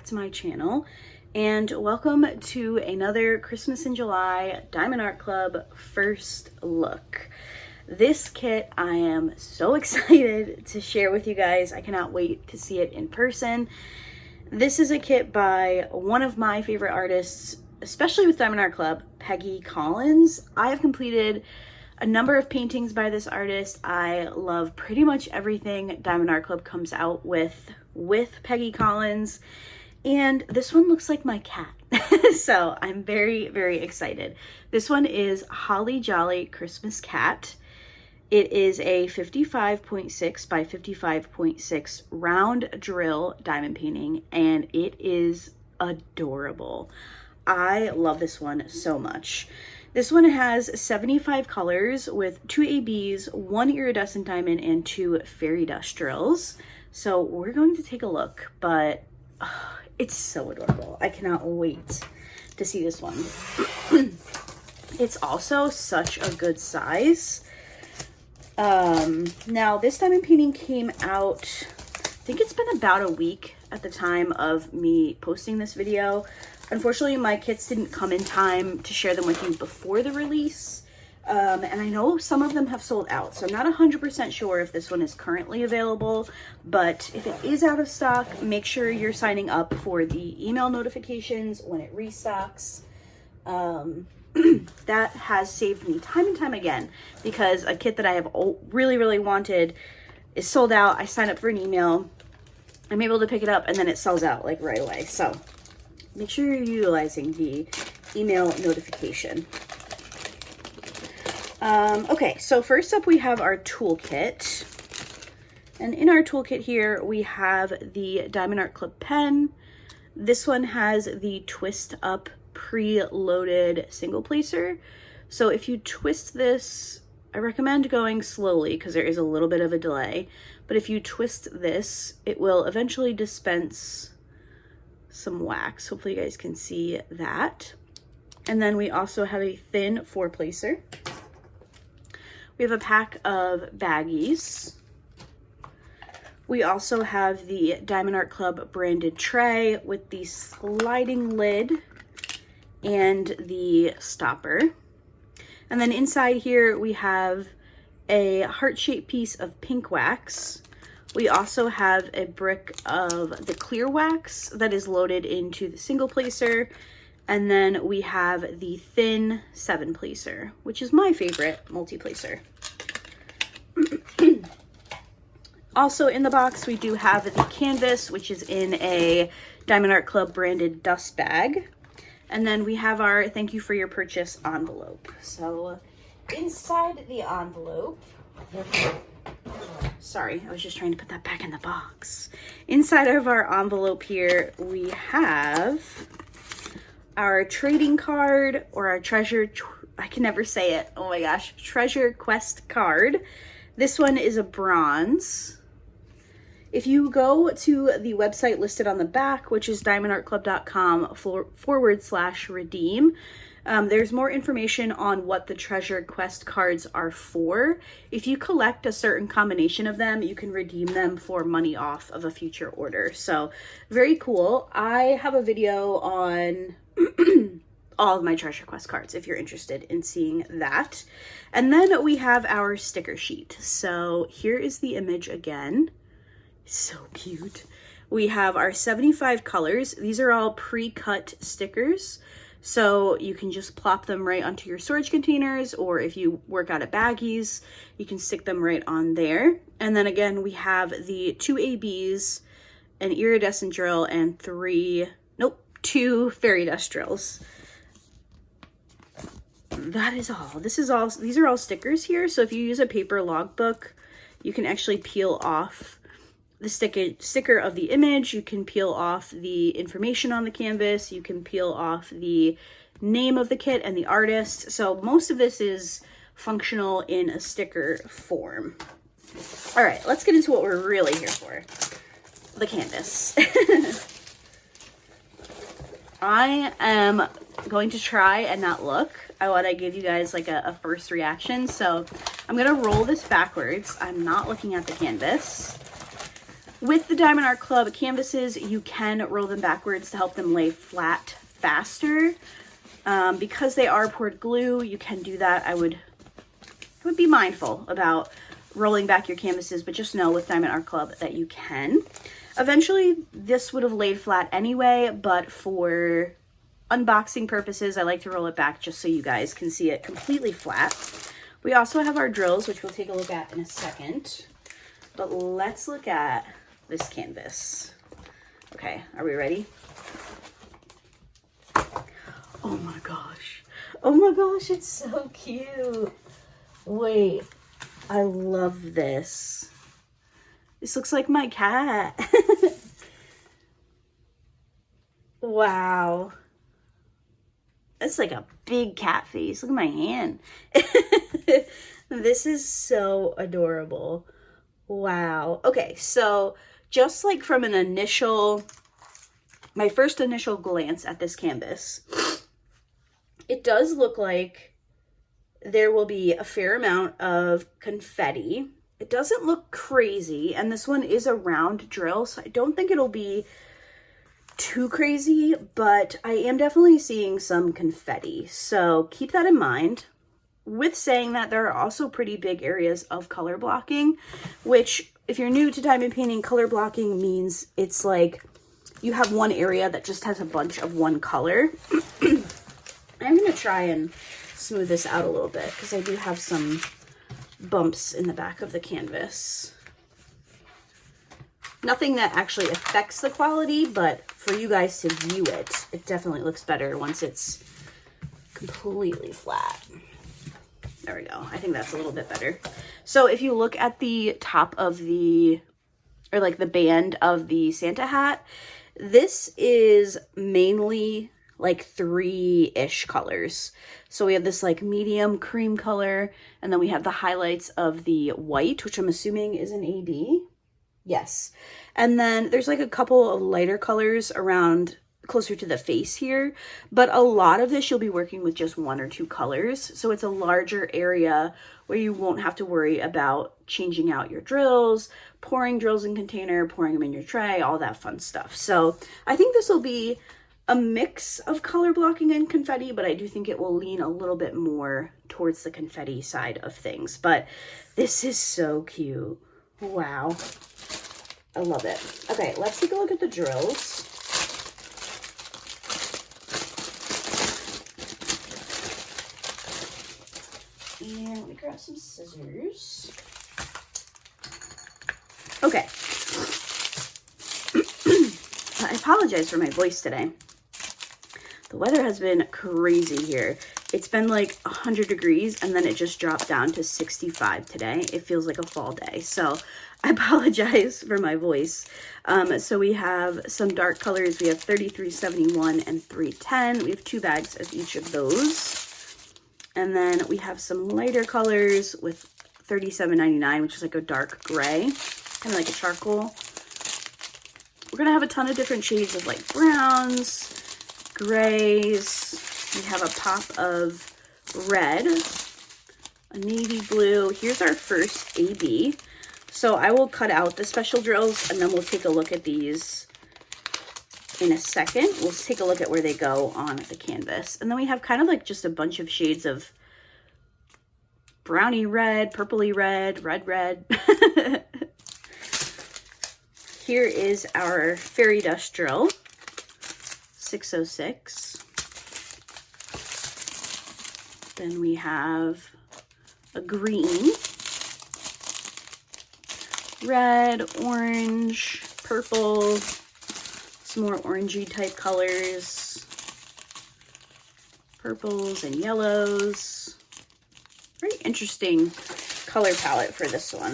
back to my channel and welcome to another Christmas in July Diamond Art Club first look. This kit I am so excited to share with you guys. I cannot wait to see it in person. This is a kit by one of my favorite artists, especially with Diamond Art Club, Peggy Collins. I have completed a number of paintings by this artist. I love pretty much everything Diamond Art Club comes out with Peggy Collins, and this one looks like my cat. So I'm very, very excited. This one is Holly Jolly Christmas Cat. It is a 55.6 by 55.6 round drill diamond painting, and it is adorable. I love this one so much. This one has 75 colors with 2 ABs, 1 iridescent diamond, and 2 fairy dust drills. So we're going to take a look, but it's so adorable. I cannot wait to see this one. It's also such a good size. Now this diamond painting came out, I think it's been about a week at the time of me posting this video. Unfortunately, my kits didn't come in time to share them with you before the release. And I know some of them have sold out, so I'm not 100% sure if this one is currently available, but if it is out of stock, make sure you're signing up for the email notifications when it restocks. That has saved me time and time again, because a kit that I have really, really wanted is sold out. I sign up for an email, I'm able to pick it up, and then it sells out like right away. So make sure you're utilizing the email notification. Okay, so first up we have our toolkit. And in our toolkit here, we have the Diamond Art Club pen. This one has the twist up pre-loaded single placer. So if you twist this, I recommend going slowly because there is a little bit of a delay. But if you twist this, it will eventually dispense some wax. Hopefully you guys can see that. And then we also have a thin 4 placer. We have a pack of baggies. We also have the Diamond Art Club branded tray with the sliding lid and the stopper. And then inside here we have a heart-shaped piece of pink wax. We also have a brick of the clear wax that is loaded into the single placer. And then we have the thin 7 placer, which is my favorite multi-placer. Also in the box, we do have the canvas, which is in a Diamond Art Club branded dust bag. And then we have our thank you for your purchase envelope. So inside the envelope, sorry, I was just trying to put that back in the box. Inside of our envelope here, we have our trading card, or our I can never say it. Oh my gosh, treasure quest card. This one is a bronze. If you go to the website listed on the back, which is diamondartclub.com/redeem, there's more information on what the treasure quest cards are for. If you collect a certain combination of them, you can redeem them for money off of a future order. So very cool. I have a video on all of my treasure quest cards if you're interested in seeing that. And then we have our sticker sheet. So here is the image again. So cute. We have our 75 colors. These are all pre-cut stickers, so you can just plop them right onto your storage containers, or if you work out at baggies, you can stick them right on there. And then again, we have the 2 ABs, an iridescent drill, and 2 fairy dust drills. That is all. These are all stickers here. So if you use a paper logbook, you can actually peel off the sticker of the image, you can peel off the information on the canvas, you can peel off the name of the kit and the artist. So most of this is functional in a sticker form. All right, let's get into what we're really here for, the canvas. I am going to try and not look. I want to give you guys like a first reaction. So I'm going to roll this backwards. I'm not looking at the canvas. With the Diamond Art Club canvases, you can roll them backwards to help them lay flat faster. Because they are poured glue, you can do that. I would be mindful about rolling back your canvases, but just know with Diamond Art Club that you can. Eventually, this would have laid flat anyway, but for unboxing purposes, I like to roll it back just so you guys can see it completely flat. We also have our drills, which we'll take a look at in a second. But let's look at this canvas. Okay, are we ready? Oh my gosh. Oh my gosh, it's so cute. Wait, I love this. This looks like my cat. Wow. That's like a big cat face. Look at my hand. This is so adorable. Wow. Okay, so just like from an initial, my first initial glance at this canvas, it does look like there will be a fair amount of confetti. It doesn't look crazy, and this one is a round drill, so I don't think it'll be too crazy, but I am definitely seeing some confetti, so keep that in mind. With saying that, there are also pretty big areas of color blocking, which if you're new to diamond painting, color blocking means it's like you have one area that just has a bunch of one color. I'm going to try and smooth this out a little bit because I do have some bumps in the back of the canvas. Nothing that actually affects the quality, but for you guys to view it, it definitely looks better once it's completely flat. There we go. I think that's a little bit better. So if you look at the top of the, or like the band of the Santa hat, this is mainly like 3-ish colors. So we have this like medium cream color, and then we have the highlights of the white, which I'm assuming is an AB. Yes. And then there's like a couple of lighter colors around closer to the face here, but a lot of this you'll be working with just 1 or 2 colors. So it's a larger area where you won't have to worry about changing out your drills, pouring drills in container, pouring them in your tray, all that fun stuff. So I think this will be a mix of color blocking and confetti, but I do think it will lean a little bit more towards the confetti side of things. But this is so cute. Wow. I love it. Okay, let's take a look at the drills. And let me grab some scissors. Okay. I apologize for my voice today. The weather has been crazy here. It's been like 100 degrees and then it just dropped down to 65 today. It feels like a fall day. So I apologize for my voice. So we have some dark colors. We have 3371 and 310. We have 2 bags of each of those. And then we have some lighter colors with 3799, which is like a dark gray, kind of like a charcoal. We're going to have a ton of different shades of like browns, grays. We have a pop of red, a navy blue. Here's our first AB. So I will cut out the special drills and then we'll take a look at these in a second. We'll take a look at where they go on the canvas. And then we have kind of like just a bunch of shades of browny red, purpley red, red. Here is our fairy dust drill, 606. Then we have a green, red, orange, purple, some more orangey type colors, purples and yellows. Very interesting color palette for this one.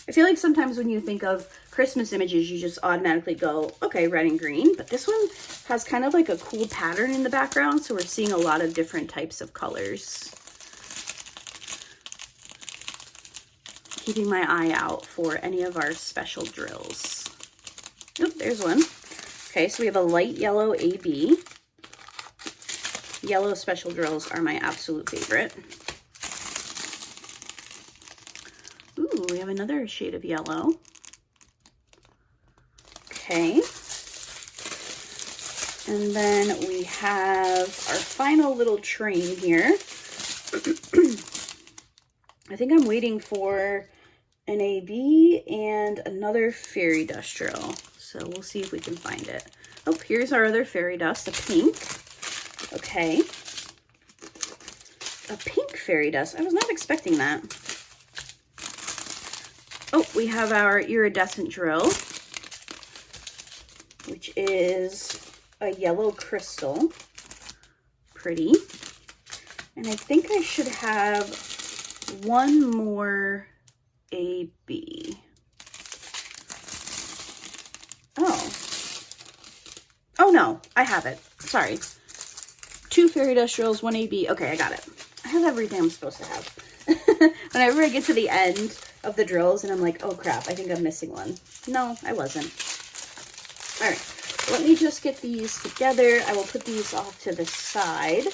I feel like sometimes when you think of Christmas images, you just automatically go, okay, red and green, but this one has kind of like a cool pattern in the background, so we're seeing a lot of different types of colors. Keeping my eye out for any of our special drills. Oop, there's one. Okay, so we have a light yellow AB. Yellow special drills are my absolute favorite. Ooh, we have another shade of yellow. Okay. And then we have our final little train here. I think I'm waiting for an AB and another fairy dust drill. So we'll see if we can find it. Oh, here's our other fairy dust, a pink. Okay. A pink fairy dust. I was not expecting that. Oh, we have our iridescent drill, which is a yellow crystal. Pretty. And I think I should have one more AB. Oh no, I have it. Sorry. 2 fairy dust drills, 1 AB. Okay, I got it. I have everything I'm supposed to have. Whenever I get to the end of the drills and I'm like, oh crap, I think I'm missing one. No, I wasn't. All right, let me just get these together. I will put these off to the side.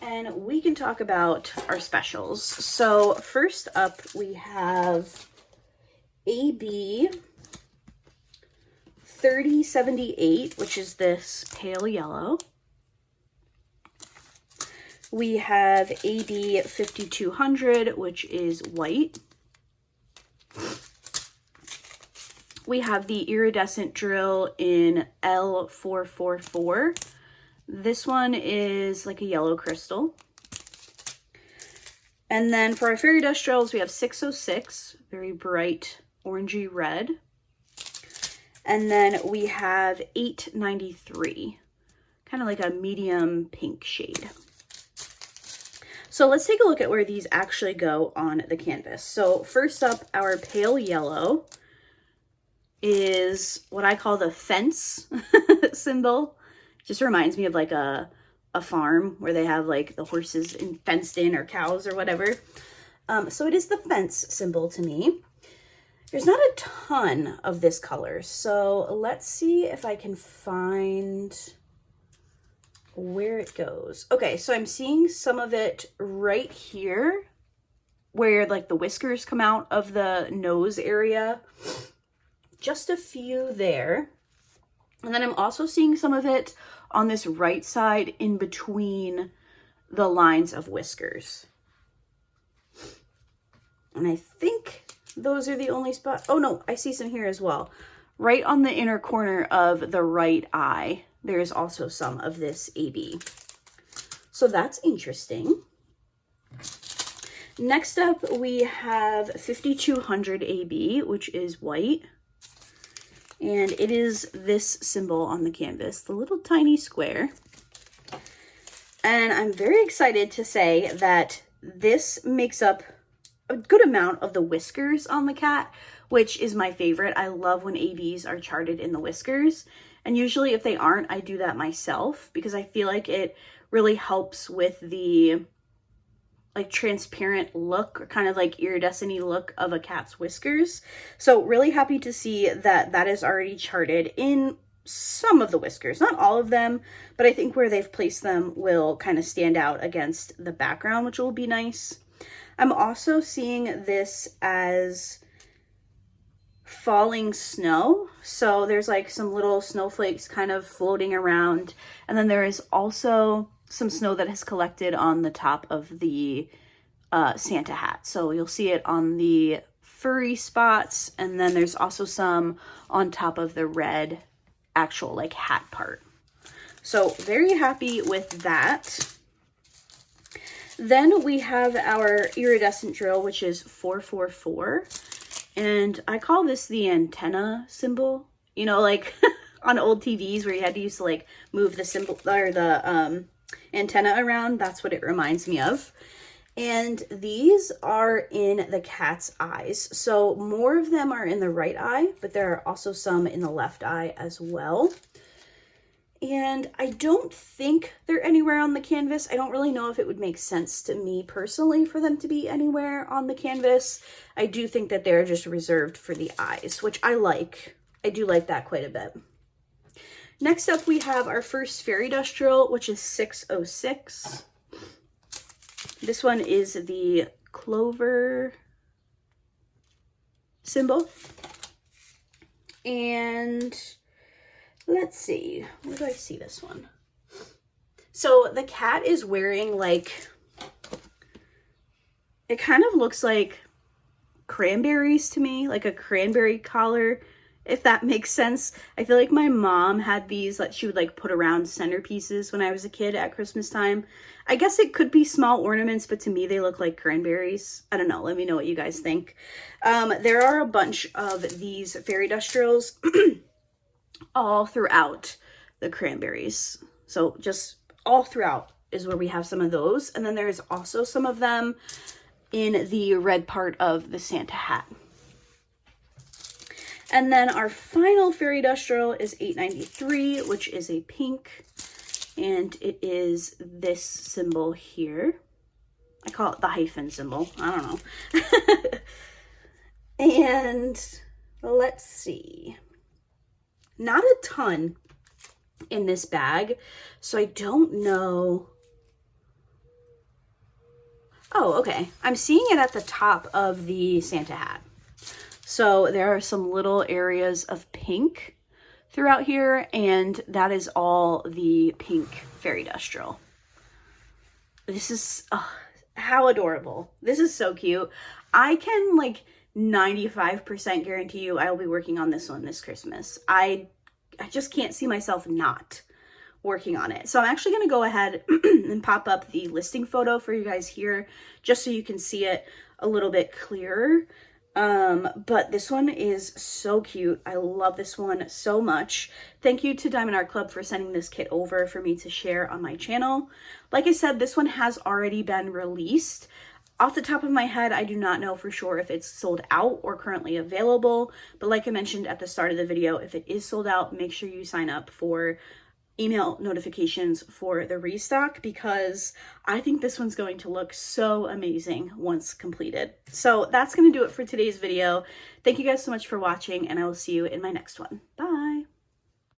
And we can talk about our specials. So first up, we have AB 3078, which is this pale yellow. We have AB 5200, which is white. We have the iridescent drill in L444. This one is like a yellow crystal. And then for our fairy dust drills, we have 606, very bright orangey red. And then we have 893, kind of like a medium pink shade. So let's take a look at where these actually go on the canvas. So first up, our pale yellow is what I call the fence symbol. Just reminds me of like a farm where they have like the horses fenced in, or cows or whatever. So it is the fence symbol to me. There's not a ton of this color, so let's see if I can find where it goes. Okay, so I'm seeing some of it right here where like the whiskers come out of the nose area. Just a few there. And then I'm also seeing some of it on this right side in between the lines of whiskers. And I think those are the only spots. Oh no, I see some here as well. Right on the inner corner of the right eye, there is also some of this AB. So that's interesting. Next up, we have 5200 AB, which is white. And it is this symbol on the canvas, the little tiny square. And I'm very excited to say that this makes up a good amount of the whiskers on the cat, which is my favorite. I love when ABs are charted in the whiskers. And usually if they aren't, I do that myself because I feel like it really helps with the like transparent look, or kind of like iridescent-y look of a cat's whiskers. So really happy to see that that is already charted in some of the whiskers, not all of them, but I think where they've placed them will kind of stand out against the background, which will be nice. I'm also seeing this as falling snow. So there's like some little snowflakes kind of floating around. And then there is also some snow that has collected on the top of the Santa hat. So you'll see it on the furry spots. And then there's also some on top of the red actual like hat part. So very happy with that. Then we have our iridescent drill, which is 444. And I call this the antenna symbol. You know, like on old TVs where you had to use to like move the symbol or the antenna around. That's what it reminds me of. And these are in the cat's eyes. So more of them are in the right eye, but there are also some in the left eye as well. And I don't think they're anywhere on the canvas. I don't really know if it would make sense to me personally for them to be anywhere on the canvas. I do think that they're just reserved for the eyes, which I like. I do like that quite a bit. Next up, we have our first fairy dust drill, which is 606. This one is the clover. symbol. And let's see, where do I see this one? So the cat is wearing like, it kind of looks like cranberries to me, like a cranberry collar, if that makes sense. I feel like my mom had these that she would like put around centerpieces when I was a kid at Christmas time. I guess it could be small ornaments, but to me they look like cranberries. I don't know, let me know what you guys think. There are a bunch of these fairy dust drills all throughout the cranberries. So just all throughout is where we have some of those. And then there's also some of them in the red part of the Santa hat. And then our final fairy dust drill is $8.93, which is a pink, and it is this symbol here. I call it the hyphen symbol. I don't know. And let's see. Not a ton in this bag, so I don't know. Oh, okay. I'm seeing it at the top of the Santa hat. So there are some little areas of pink throughout here, and that is all the pink fairy dust drill. This is, how adorable. This is so cute. I can like 95% guarantee you I will be working on this one this Christmas. I just can't see myself not working on it. So I'm actually going to go ahead and pop up the listing photo for you guys here, just so you can see it a little bit clearer. But this one is so cute. I love this one so much. Thank you to Diamond Art Club for sending this kit over for me to share on my channel. Like I said, this one has already been released. Off the top of my head, I do not know for sure if it's sold out or currently available, but like I mentioned at the start of the video, if it is sold out, make sure you sign up for email notifications for the restock, because I think this one's going to look so amazing once completed. So that's going to do it for today's video. Thank you guys so much for watching, and I will see you in my next one. Bye!